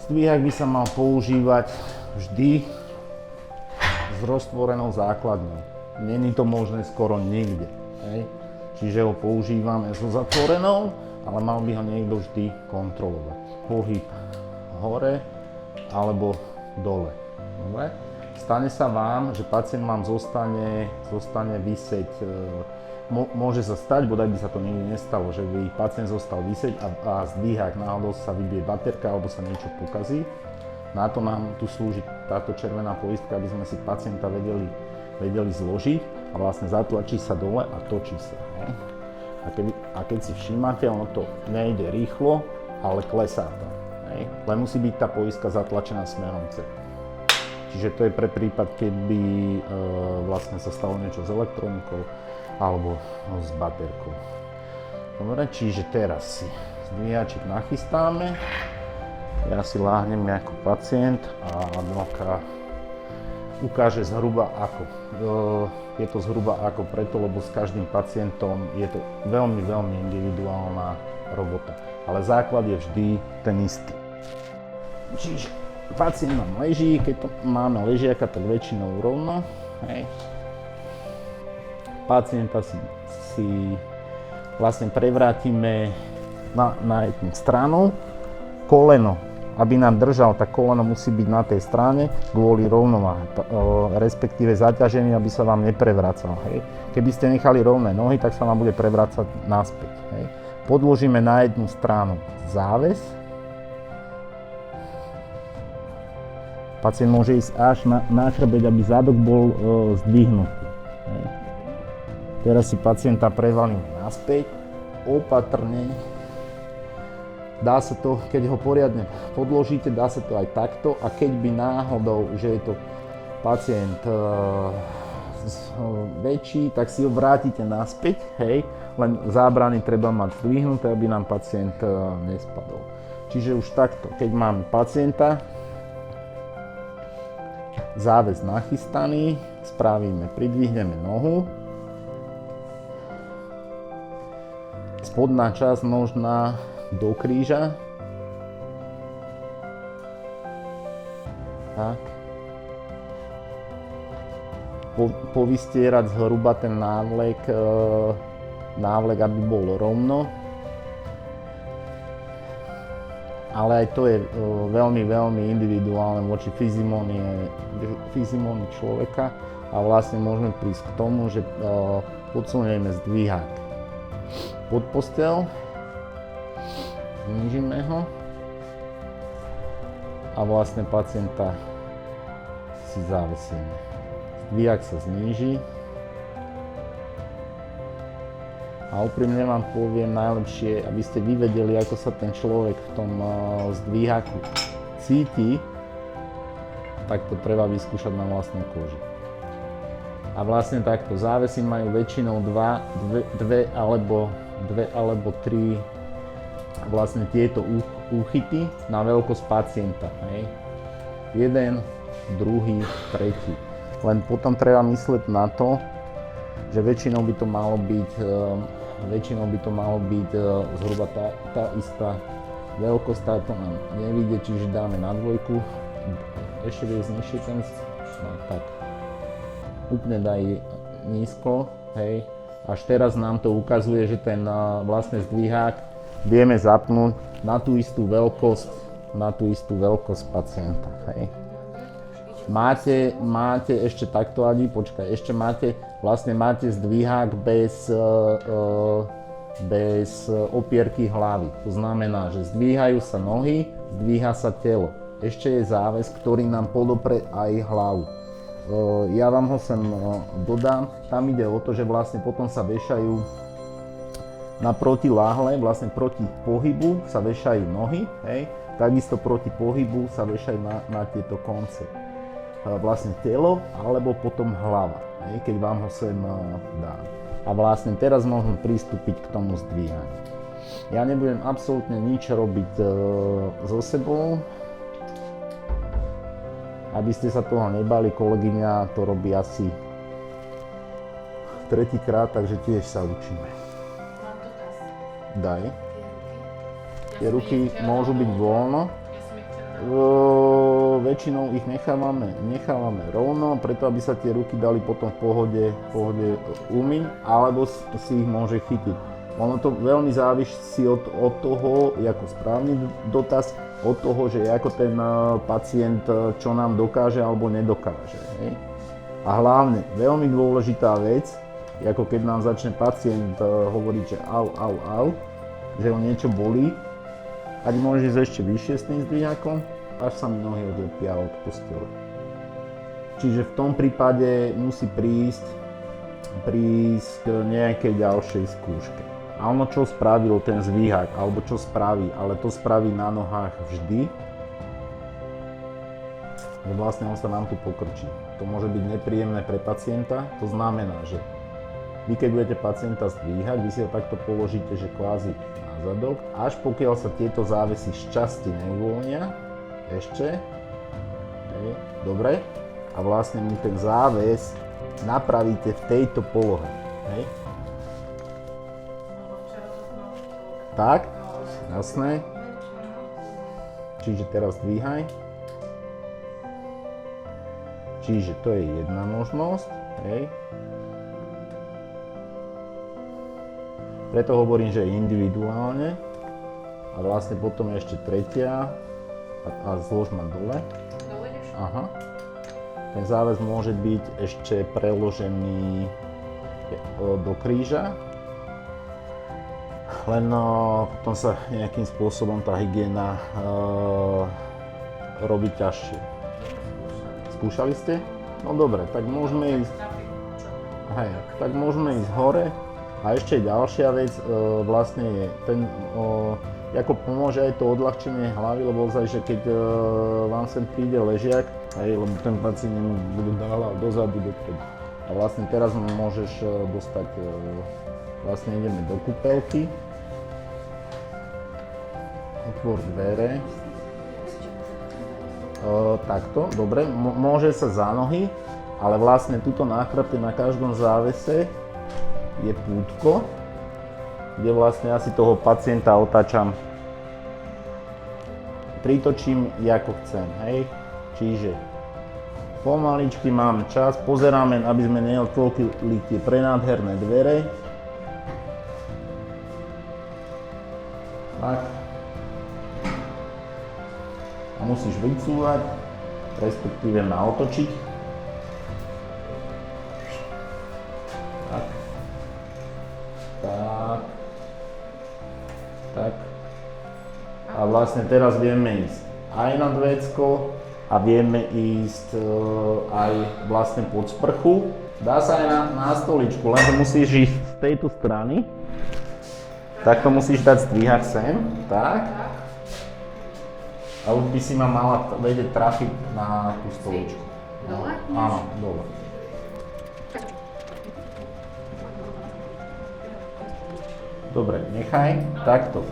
Zdvíhák by sa mal používať vždy s roztvorenou základňou. Není to možné skoro nikde. Hej? Čiže ho používame so zatvorenou, ale mal by ho niekto vždy kontrolovať. Pohyb hore alebo dole. Dobre? Stane sa vám, že pacient vám zostane visieť, môže sa stať, bodaj by sa to nikdy nestalo, že by pacient zostal visieť a zdvíhák náhodou sa vybije baterka alebo sa niečo pokazí. Na to nám tu slúži táto červená poistka, aby sme si pacienta vedeli zložiť a vlastne zatlačí sa dole a točí sa. Ne? A keď si všímate, ono to nejde rýchlo, ale klesá to. Ne? Len musí byť tá poistka zatlačená smerom C. Čiže to je pre prípad, keby vlastne sa stalo niečo s elektronikou alebo s baterkou. Dobre, čiže teraz si zdvíhačik nachystáme. Ja si láhnem ako pacient a Admelka ukáže zhruba ako. Je to zhruba ako preto, lebo s každým pacientom je to veľmi, veľmi individuálna robota. Ale základ je vždy ten istý. Čiže pacient nám leží, keď to máme ležiaka, tak väčšinou rovno. Hej. Pacienta si vlastne prevrátime na jednu stranu. Koleno, aby nám držal, tak koleno musí byť na tej strane kvôli rovnováhe, respektíve zaťažení, aby sa vám neprevracal. Hej. Keby ste nechali rovné nohy, tak sa vám bude prevrácať naspäť. Hej. Podložíme na jednu stranu záväz. Pacient môže ísť až na chrbet, aby zadok bol zdvihnutý. Hej. Teraz si pacienta prevalíme naspäť, opatrne. Dá sa to, keď ho poriadne podložíte, dá sa to aj takto a keď by náhodou, že je to pacient väčší, tak si ho vrátite naspäť, hej, len zábrany treba mať zdvihnuté, aby nám pacient nespadol. Čiže už takto, keď máme pacienta, záväz nachystaný, pridvihneme nohu, spodná časť nožná do kríža. Tak. Povystierať zhruba ten návlek, aby bol rovno. Ale aj to je veľmi, veľmi individuálne voči fyzimónii človeka a vlastne môžeme prísť k tomu, že podsunieme zdvíhák pod posteľ, znížime ho a vlastne pacienta si závesíme. Zdvíhák sa zníži a úprimne vám poviem najlepšie, aby ste vy vedeli, ako sa ten človek v tom zdvíhaku cíti, tak to treba vyskúšať na vlastnej koži. A vlastne takto závesy majú väčšinou dve alebo tri vlastne tieto úchyty na veľkosť pacienta. Hej. Jeden, druhý, tretí. Len potom treba myslieť na to, že väčšinou by to malo byť zhruba tá istá veľkosť, táto nám nevyjde, čiže dáme na dvojku. Ešte viac nižšie ten, no, tak. Úplne daj nízko, hej. Až teraz nám to ukazuje, že ten vlastne zdvíhák vieme zapnúť na tú istú veľkosť pacienta, hej. Máte ešte takto, Adi, počkaj, ešte máte zdvíhák bez opierky hlavy. To znamená, že zdvíhajú sa nohy, zdvíha sa telo. Ešte je záväz, ktorý nám podopre aj hlavu. Ja vám ho sem dodám, tam ide o to, že vlastne potom sa vešajú na protiláhle, vlastne proti pohybu sa vešajú nohy, hej, takisto proti pohybu sa vešajú na tieto konce. Vlastne telo alebo potom hlava, hej, keď vám ho sem dám. A vlastne teraz môžem pristúpiť k tomu zdvíhaniu. Ja nebudem absolútne nič robiť so sebou, aby ste sa toho nebali, kolegyňa to robí asi tretíkrát, takže tiež sa učíme. Mám dotaz. Daj. Tie ruky môžu byť voľno. Ja som ich chcela väčšinou ich nechávame rovno, preto aby sa tie ruky dali potom v pohode umyť, alebo si ich môže chytiť. Ono to veľmi závisí od toho, ako správny dotaz, od toho, že ako ten pacient čo nám dokáže alebo nedokáže. Hej? A hlavne, veľmi dôležitá vec, ako keď nám začne pacient hovoriť, že au, že ho niečo bolí, ať môže ísť ešte vyššie s tým zdvihákom, až sa mi nohy odlepia od postele. Čiže v tom prípade musí prísť k nejakej ďalšej skúške. A ono čo spravil ten zdvihák, alebo čo spraví, ale to spraví na nohách vždy, že vlastne on sa nám tu pokrčí. To môže byť nepríjemné pre pacienta, to znamená, že vy keď budete pacienta zdvíhať, vy si ho takto položíte, že kvázi na zadok, až pokiaľ sa tieto závesy šťastie neuvoľnia, ešte, dobre, a vlastne mu ten záväz napravíte v tejto polohe, hej. Tak, jasné. Čiže teraz dvíhaj. Čiže to je jedna možnosť, hej. Preto hovorím, že individuálne. A vlastne potom je ešte tretia. A zlož ma dole. Aha. Ten záväz môže byť ešte preložený do kríža. Len potom sa nejakým spôsobom tá hygiena robí ťažšie. Skúšali ste? No dobre, tak môžeme ísť, tak môžeme ísť hore. A ešte ďalšia vec vlastne je ten, ako pomôže aj to odľahčenie hlavy, lebo ozaj, že keď vám sem príde ležiak, lebo ten pacient bude dávať dozadu, dopredu. A vlastne teraz môžeš dostať, vlastne ideme do kúpeľky. Otvor dvere. Takto, dobre, môže sa za nohy, ale vlastne tuto na chrbte na každom závese je pútko, kde vlastne asi toho pacienta otáčam, pritočím ako chcem, hej. Čiže pomaličky máme čas, pozeráme, aby sme neotvorili tie prenádherné dvere. Tak. A musíš vycúvať, respektíve naotočiť. Tak. Tak. Tak. A vlastne teraz vieme ísť aj na dvecko a vieme ísť aj vlastne pod sprchu. Dá sa aj na stoličku, lenže musíš ísť z tejto strany. Takto musíš dať zdvíhať sem, tak. A už by si ma mala vedieť trafiť na tú stoličku. Dole? Áno, dole. Dobre, nechaj. Takto.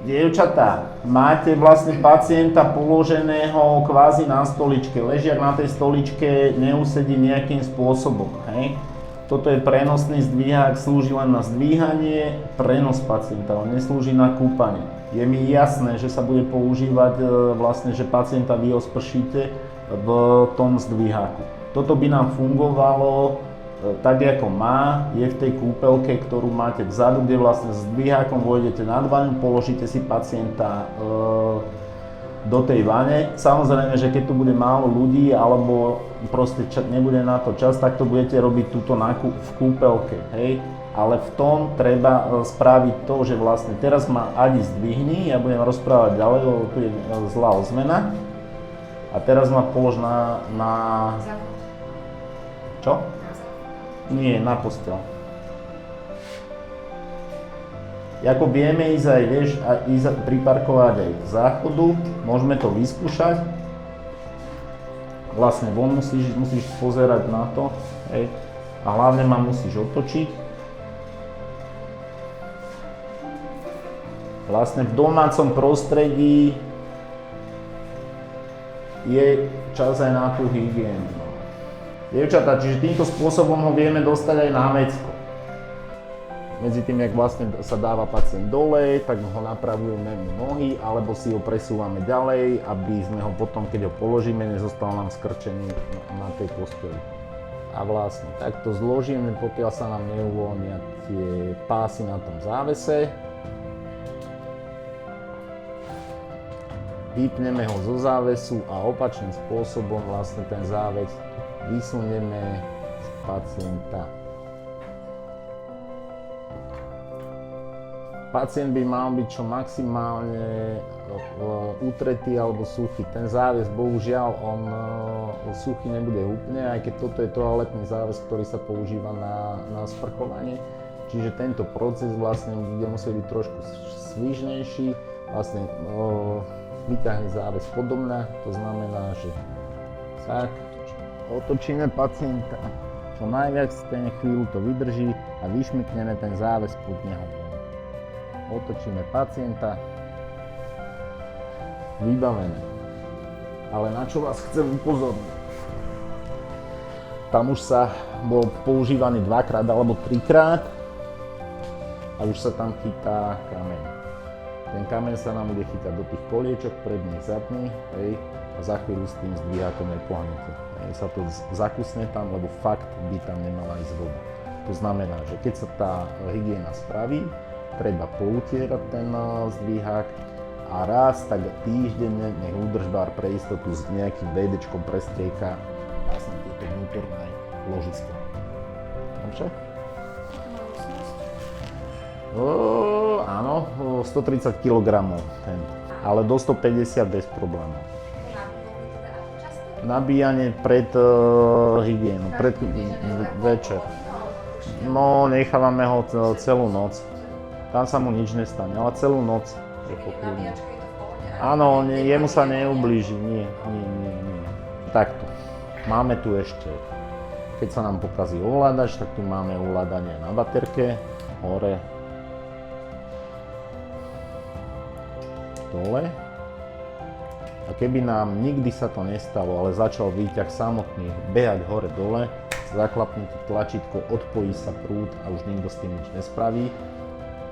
Dievčatá, máte vlastne pacienta položeného kvázi na stoličke. Ležiak na tej stoličke neusedí nejakým spôsobom, hej? Toto je prenosný zdvíhák, slúži len na zdvíhanie, prenos pacienta, on neslúži na kúpanie. Je mi jasné, že sa bude používať vlastne, že pacienta vy ho spršíte v tom zdvíháku. Toto by nám fungovalo tak, ako má, je v tej kúpeľke, ktorú máte vzadu, kde vlastne s zdvíhákom vojdete nad vaňu, položíte si pacienta do tej vane. Samozrejme, že keď tu bude málo ľudí, alebo proste nebude na to čas, tak to budete robiť tuto v kúpeľke, hej. Ale v tom treba spraviť to, že vlastne teraz ma Adi zdvihni, ja budem rozprávať ďalej, lebo tu je zlá ozmena. A teraz ma polož na... Čo? Nie, na posteľ. Ako vieme ísť aj, vieš, ísť priparkovať aj k záchodu, môžeme to vyskúšať. Vlastne von musíš pozerať na to, hej. A hlavne ma musíš otočiť. Vlastne v domácom prostredí je čas aj na tú hygienu. Dievčatá, čiže týmto spôsobom ho vieme dostať aj na vecko. medzi tým, jak vlastne sa dáva pacient dole, tak ho napravujeme nohy, alebo si ho presúvame ďalej, aby sme ho potom, keď ho položíme, nezostal nám skrčený na tej posteli. A vlastne takto zložíme, pokiaľ sa nám neuvoľnia tie pásy na tom závese. Vypneme ho zo závesu a opačným spôsobom vlastne ten záves vysunieme z pacienta. Pacient by mal byť čo maximálne utretý alebo suchý. Ten záves, bohužiaľ, on suchý nebude úplne, aj keď toto je toaletný záves, ktorý sa používa na sprchovanie. Čiže tento proces vlastne bude musieť byť trošku svižnejší. Vlastne vyťahne záves podobná, to znamená, že tak otočíme pacienta, čo najviac ten chvíľu to vydrží a vyšmykneme ten záves pod neho. Otočíme pacienta, vybavené. Ale na čo vás chcem upozorniť? Tam už sa bol používaný 2-krát alebo 3-krát a už sa tam chytá kameň. Ten kameň sa nám bude chytať do tých koliečok, predných, zadných, hej, a za chvíľu s tým zdvihákom nepohnete. Sa to zakusne tam, lebo fakt by tam nemala ísť voda. To znamená, že keď sa tá hygiena spraví, treba poutierať ten zdvíhák a raz tak týždenne nech údržbár pre istotu s nejakým VDčkom prestrieka vlastne tieto vnútorné ložiska. Dobre? Áno, 130 kg ten, ale do 150 bez problémov. Nabíjanie pred hygienou, pred večer. No, nechávame ho celú noc. Tam sa mu nič nestane, ale celú noc je pokojný. Áno, jemu sa neublíži, nie. Takto. Máme tu ešte, keď sa nám pokazí ovládač, tak tu máme ovládanie na baterke, hore, dole. A keby nám nikdy sa to nestalo, ale začal výťah samotný behať hore-dole, zaklapnete tlačítko, odpojí sa prúd a už nikto s tým nič nespraví.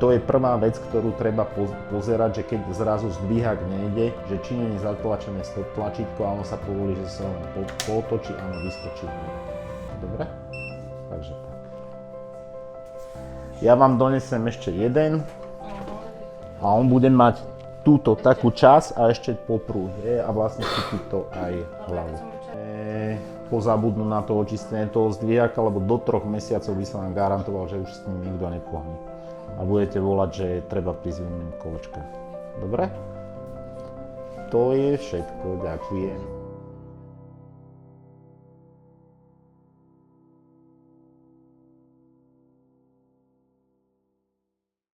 To je prvá vec, ktorú treba pozerať, že keď zrazu zdvíhák nejde, že či nie je zatlačené stop tlačítko a ono sa povolí, že sa len pootočí a ono vyskočí. Dobre? Takže tak. Ja vám donesem ešte jeden a on bude mať túto takú časť a ešte popruh a vlastne chytí to aj hlavu. Pozabudnú na to očistenie toho zdvíhaka, lebo do 3 mesiacov by som vám garantoval, že už s ním nikto nepohne. A budete volať, že treba prísť kolečka. Dobre? To je všetko, ďakujem.